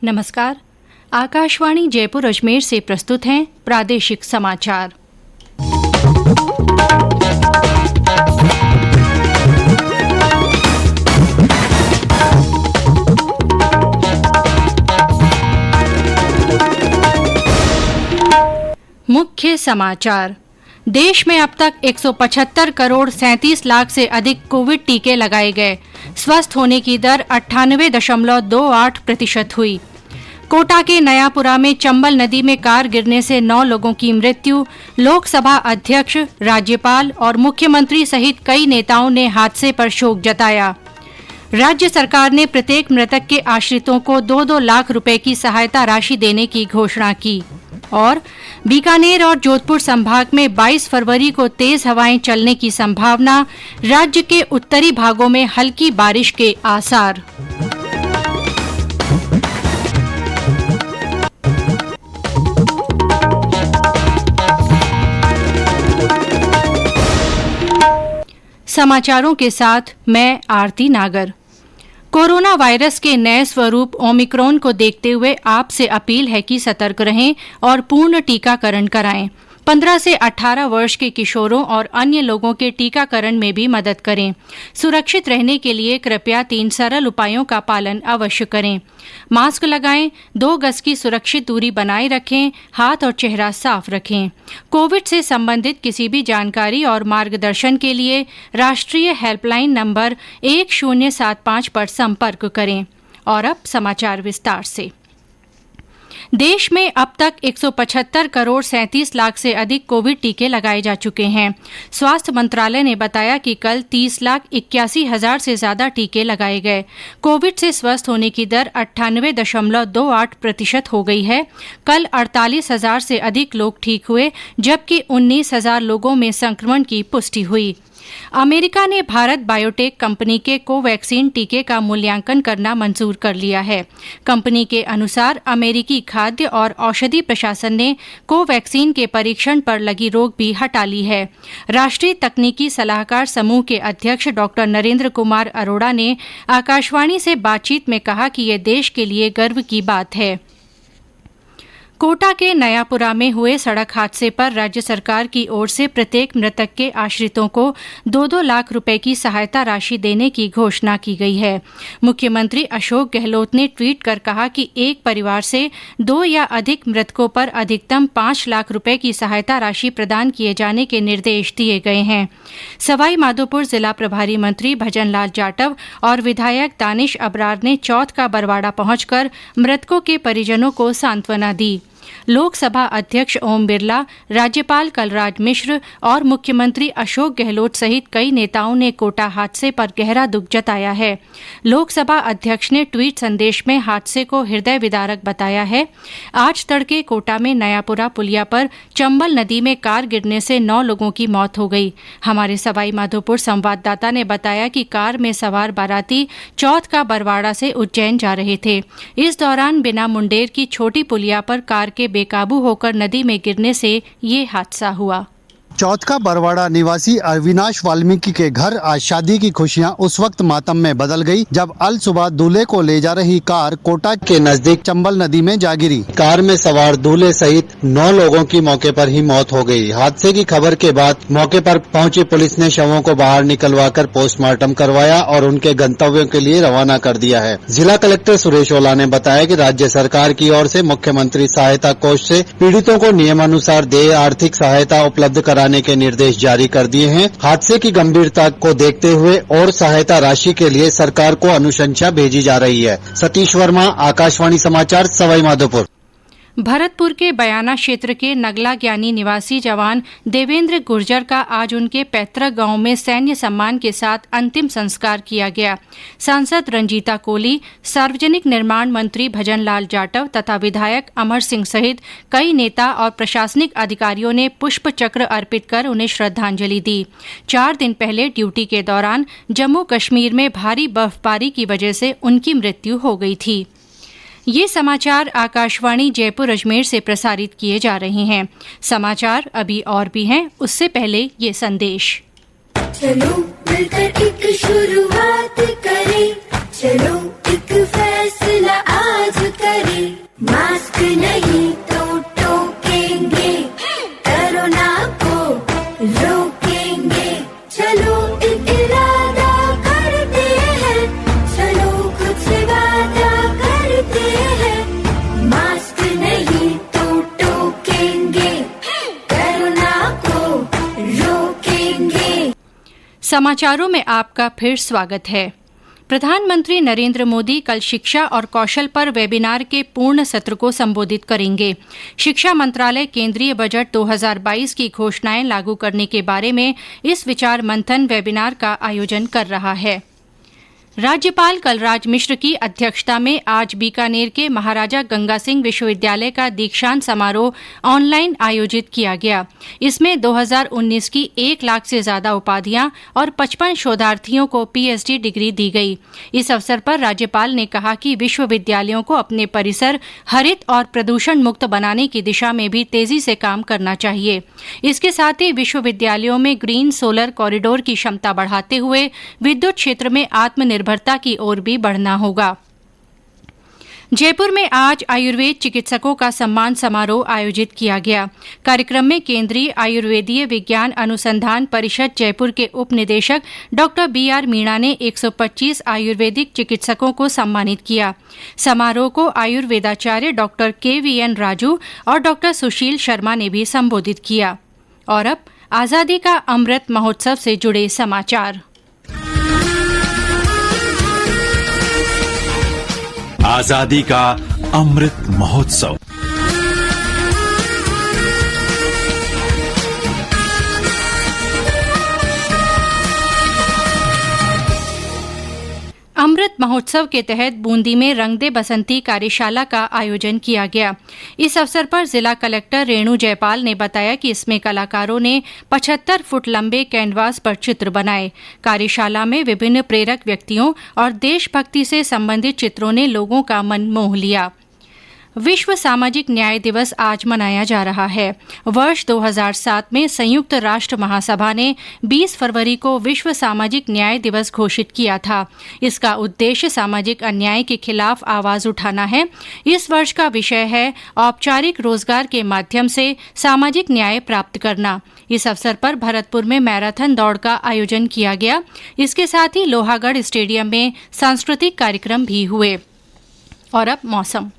नमस्कार। आकाशवाणी जयपुर अजमेर से प्रस्तुत हैं प्रादेशिक समाचार। मुख्य समाचार। देश में अब तक 175 करोड़ 37 लाख से अधिक कोविड टीके लगाए गए। स्वस्थ होने की दर 98.28% हुई। कोटा के नयापुरा में चंबल नदी में कार गिरने से 9 लोगों की मृत्यु। लोकसभा अध्यक्ष, राज्यपाल और मुख्यमंत्री सहित कई नेताओं ने हादसे पर शोक जताया। राज्य सरकार ने प्रत्येक मृतक के आश्रितों को 2-2 लाख रुपए की सहायता राशि देने की घोषणा की। और बीकानेर और जोधपुर संभाग में 22 फरवरी को तेज हवाएं चलने की संभावना। राज्य के उत्तरी भागों में हल्की बारिश के आसार। समाचारों के साथ मैं आरती नागर। कोरोना वायरस के नए स्वरूप ओमिक्रॉन को देखते हुए आपसे अपील है कि सतर्क रहें और पूर्ण टीकाकरण कराएं। 15 से 18 वर्ष के किशोरों और अन्य लोगों के टीकाकरण में भी मदद करें। सुरक्षित रहने के लिए कृपया 3 सरल उपायों का पालन अवश्य करें। मास्क लगाएं, 2 गज की सुरक्षित दूरी बनाए रखें, हाथ और चेहरा साफ रखें। कोविड से संबंधित किसी भी जानकारी और मार्गदर्शन के लिए राष्ट्रीय हेल्पलाइन नंबर 1075 पर संपर्क करें। और अब समाचार विस्तार से। देश में अब तक 175 करोड़ 37 लाख से अधिक कोविड टीके लगाए जा चुके हैं। स्वास्थ्य मंत्रालय ने बताया कि कल 30,81,000 से ज्यादा टीके लगाए गए। कोविड से स्वस्थ होने की दर 98.28% हो गई है। कल 48,000 से अधिक लोग ठीक हुए, जबकि 19,000 लोगों में संक्रमण की पुष्टि हुई। अमेरिका ने भारत बायोटेक कंपनी के कोवैक्सीन टीके का मूल्यांकन करना मंजूर कर लिया है। कंपनी के अनुसार अमेरिकी खाद्य और औषधि प्रशासन ने कोवैक्सीन के परीक्षण पर लगी रोक भी हटा ली है। राष्ट्रीय तकनीकी सलाहकार समूह के अध्यक्ष डॉक्टर नरेंद्र कुमार अरोड़ा ने आकाशवाणी से बातचीत में कहा कि ये देश के लिए गर्व की बात है। कोटा के नयापुरा में हुए सड़क हादसे पर राज्य सरकार की ओर से प्रत्येक मृतक के आश्रितों को 2-2 लाख रुपए की सहायता राशि देने की घोषणा की गई है। मुख्यमंत्री अशोक गहलोत ने ट्वीट कर कहा कि एक परिवार से 2 या अधिक मृतकों पर अधिकतम 5 लाख रुपए की सहायता राशि प्रदान किए जाने के निर्देश दिए गए हैं। सवाई माधोपुर जिला प्रभारी मंत्री भजन लाल जाटव और विधायक दानिश अबरार ने चौथ का बरवाड़ा पहुंचकर मृतकों के परिजनों को सांत्वना दी। लोकसभा अध्यक्ष ओम बिरला, राज्यपाल कलराज मिश्र और मुख्यमंत्री अशोक गहलोत सहित कई नेताओं ने कोटा हादसे पर गहरा दुख जताया है। लोकसभा अध्यक्ष ने ट्वीट संदेश में हादसे को हृदय विदारक बताया है। आज तड़के कोटा में नयापुरा पुलिया पर चंबल नदी में कार गिरने से 9 लोगों की मौत हो गई। हमारे सवाई माधोपुर संवाददाता ने बताया कि कार में सवार बाराती चौथ का बरवाड़ा से उज्जैन जा रहे थे। इस दौरान बिना मुंडेर की छोटी पुलिया पर कार के बेकाबू होकर नदी में गिरने से ये हादसा हुआ। चौथ का बरवाड़ा निवासी अविनाश वाल्मीकि के घर आज शादी की खुशियां उस वक्त मातम में बदल गई जब अल सुबह दूल्हे को ले जा रही कार कोटा के नजदीक चंबल नदी में जा गिरी। कार में सवार दूल्हे सहित 9 लोगों की मौके पर ही मौत हो गई। हादसे की खबर के बाद मौके पर पहुंची पुलिस ने शवों को बाहर निकलवाकर पोस्टमार्टम करवाया और उनके गंतव्यों के लिए रवाना कर दिया है। जिला कलेक्टर सुरेश ओला ने बताया कि राज्य सरकार की ओर से मुख्यमंत्री सहायता कोष से पीड़ितों को नियमानुसार देय आर्थिक सहायता उपलब्ध कराने के निर्देश जारी कर दिए हैं। हादसे की गंभीरता को देखते हुए और सहायता राशि के लिए सरकार को अनुशंसा भेजी जा रही है। सतीश वर्मा, आकाशवाणी समाचार, सवाई माधोपुर। भरतपुर के बयाना क्षेत्र के नगला ज्ञानी निवासी जवान देवेंद्र गुर्जर का आज उनके पैतृक गांव में सैन्य सम्मान के साथ अंतिम संस्कार किया गया। सांसद रंजीता कोली, सार्वजनिक निर्माण मंत्री भजन लाल जाटव तथा विधायक अमर सिंह सहित कई नेता और प्रशासनिक अधिकारियों ने पुष्प चक्र अर्पित कर उन्हें श्रद्धांजलि दी। 4 दिन पहले ड्यूटी के दौरान जम्मू कश्मीर में भारी बर्फबारी की वजह से उनकी मृत्यु हो गई थी। ये समाचार आकाशवाणी जयपुर अजमेर से प्रसारित किए जा रहे हैं। समाचार अभी और भी हैं, उससे पहले ये संदेश। चलो मिलकर एक शुरुआत करें, चलो एक फैसला आज करें, मास्क नहीं तो टोकेंगे, कोरोना को रोकेंगे। चलो एक इरादा करते हैं, चलो कुछ वादा करते हैं, मास्क नहीं तो टोकेंगे, कोरोना को रोकेंगे। समाचारों में आपका फिर स्वागत है। प्रधानमंत्री नरेंद्र मोदी कल शिक्षा और कौशल पर वेबिनार के पूर्ण सत्र को संबोधित करेंगे। शिक्षा मंत्रालय केंद्रीय बजट 2022 की घोषणाएं लागू करने के बारे में इस विचार मंथन वेबिनार का आयोजन कर रहा है। राज्यपाल कलराज मिश्र की अध्यक्षता में आज बीकानेर के महाराजा गंगा सिंह विश्वविद्यालय का दीक्षांत समारोह ऑनलाइन आयोजित किया गया। इसमें 2019 की 1 लाख से ज्यादा उपाधियां और 55 शोधार्थियों को पीएचडी डिग्री दी गई। इस अवसर पर राज्यपाल ने कहा कि विश्वविद्यालयों को अपने परिसर हरित और प्रदूषण मुक्त बनाने की दिशा में भी तेजी से काम करना चाहिए। इसके साथ ही विश्वविद्यालयों में ग्रीन सोलर कॉरिडोर की क्षमता बढ़ाते हुए विद्युत क्षेत्र में आत्मनिर्भरता की ओर भी बढ़ना होगा। जयपुर में आज आयुर्वेद चिकित्सकों का सम्मान समारोह आयोजित किया गया। कार्यक्रम में केंद्रीय आयुर्वेदीय विज्ञान अनुसंधान परिषद जयपुर के उप निदेशक डॉ बीआर मीणा ने 125 आयुर्वेदिक चिकित्सकों को सम्मानित किया। समारोह को आयुर्वेदाचार्य डॉ केवीएन राजू और डॉ सुशील शर्मा ने भी संबोधित किया। और अब आजादी का अमृत महोत्सव से जुड़े समाचार। आजादी का अमृत महोत्सव। अमृत महोत्सव के तहत बूंदी में रंग दे बसंती कार्यशाला का आयोजन किया गया। इस अवसर पर जिला कलेक्टर रेणु जयपाल ने बताया कि इसमें कलाकारों ने 75 फुट लंबे कैनवास पर चित्र बनाए। कार्यशाला में विभिन्न प्रेरक व्यक्तियों और देशभक्ति से संबंधित चित्रों ने लोगों का मन मोह लिया। विश्व सामाजिक न्याय दिवस आज मनाया जा रहा है। वर्ष 2007 में संयुक्त राष्ट्र महासभा ने 20 फरवरी को विश्व सामाजिक न्याय दिवस घोषित किया था। इसका उद्देश्य सामाजिक अन्याय के खिलाफ आवाज उठाना है। इस वर्ष का विषय है औपचारिक रोजगार के माध्यम से सामाजिक न्याय प्राप्त करना। इस अवसर पर भरतपुर में मैराथन दौड़ का आयोजन किया गया। इसके साथ ही लोहागढ़ स्टेडियम में सांस्कृतिक कार्यक्रम भी हुए। और अब मौसम।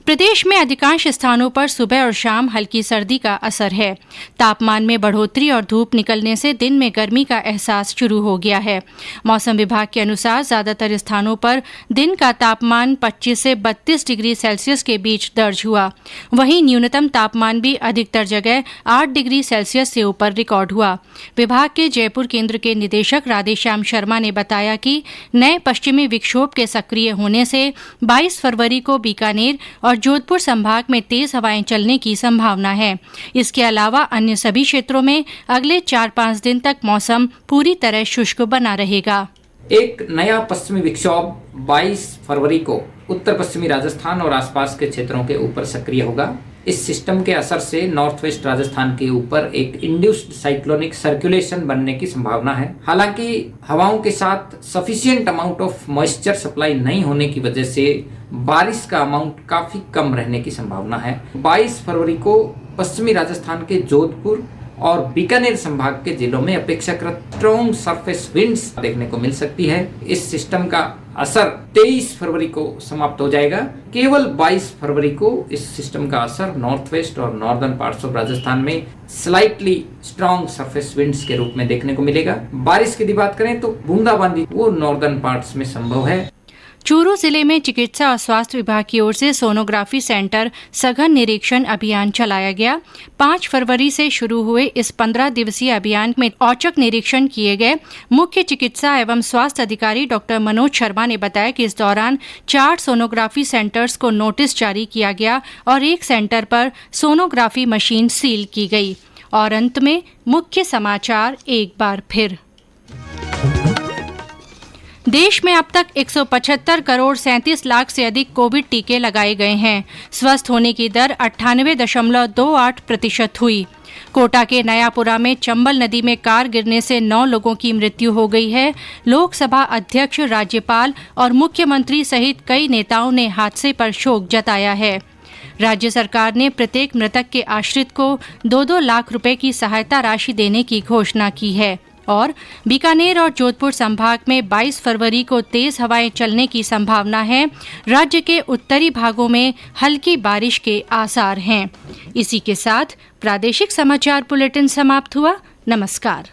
प्रदेश में अधिकांश स्थानों पर सुबह और शाम हल्की सर्दी का असर है। तापमान में बढ़ोतरी और धूप निकलने से दिन में गर्मी का एहसास शुरू हो गया है। मौसम विभाग के अनुसार ज्यादातर स्थानों पर दिन का तापमान 25 से 32 डिग्री सेल्सियस के बीच दर्ज हुआ। वहीं न्यूनतम तापमान भी अधिकतर जगह 8 डिग्री सेल्सियस से ऊपर रिकॉर्ड हुआ। विभाग के जयपुर केंद्र के निदेशक राधेश्याम शर्मा ने बताया कि नए पश्चिमी विक्षोभ के सक्रिय होने से 22 फरवरी को बीकानेर और जोधपुर संभाग में तेज हवाएं चलने की संभावना है। इसके अलावा अन्य सभी क्षेत्रों में अगले 4-5 दिन तक मौसम पूरी तरह शुष्क बना रहेगा। एक नया पश्चिमी विक्षोभ 22 फरवरी को उत्तर पश्चिमी राजस्थान और आसपास के क्षेत्रों के ऊपर सक्रिय होगा। इस सिस्टम के असर से नॉर्थ वेस्ट राजस्थान के ऊपर एक इंड्यूस्ड साइक्लोनिक सर्कुलेशन बनने की संभावना है। हालांकि हवाओं के साथ sufficient amount of moisture supply नहीं होने की वजह से बारिश का अमाउंट काफी कम रहने की संभावना है। 22 फरवरी को पश्चिमी राजस्थान के जोधपुर और बीकानेर संभाग के जिलों में अपेक्षाकृत स्ट्रॉन्ग सरफेस विंड्स देखने को मिल सकती है। इस सिस्टम का असर 23 फरवरी को समाप्त हो जाएगा। केवल 22 फरवरी को इस सिस्टम का असर नॉर्थ वेस्ट और नॉर्दर्न पार्ट्स ऑफ राजस्थान में स्लाइटली स्ट्रॉन्ग सरफेस विंड्स के रूप में देखने को मिलेगा। बारिश की बात करें तो बूंदाबांदी वो नॉर्दर्न पार्ट्स में संभव है। चूरू जिले में चिकित्सा और स्वास्थ्य विभाग की ओर से सोनोग्राफी सेंटर सघन निरीक्षण अभियान चलाया गया। 5 फरवरी से शुरू हुए इस 15 दिवसीय अभियान में औचक निरीक्षण किए गए। मुख्य चिकित्सा एवं स्वास्थ्य अधिकारी डॉ मनोज शर्मा ने बताया कि इस दौरान 4 सोनोग्राफी सेंटर्स को नोटिस जारी किया गया और एक सेंटर पर सोनोग्राफी मशीन सील की गई। और अंत में मुख्य समाचार एक बार फिर। देश में अब तक 175 करोड़ 37 लाख से अधिक कोविड टीके लगाए गए हैं। स्वस्थ होने की दर 98.28% हुई। कोटा के नयापुरा में चंबल नदी में कार गिरने से 9 लोगों की मृत्यु हो गई है। लोकसभा अध्यक्ष, राज्यपाल और मुख्यमंत्री सहित कई नेताओं ने हादसे पर शोक जताया है। राज्य सरकार ने प्रत्येक मृतक के आश्रित को 2-2 लाख रुपए की सहायता राशि देने की घोषणा की है। और बीकानेर और जोधपुर संभाग में 22 फरवरी को तेज हवाएं चलने की संभावना है। राज्य के उत्तरी भागों में हल्की बारिश के आसार हैं। इसी के साथ प्रादेशिक समाचार बुलेटिन समाप्त हुआ। नमस्कार।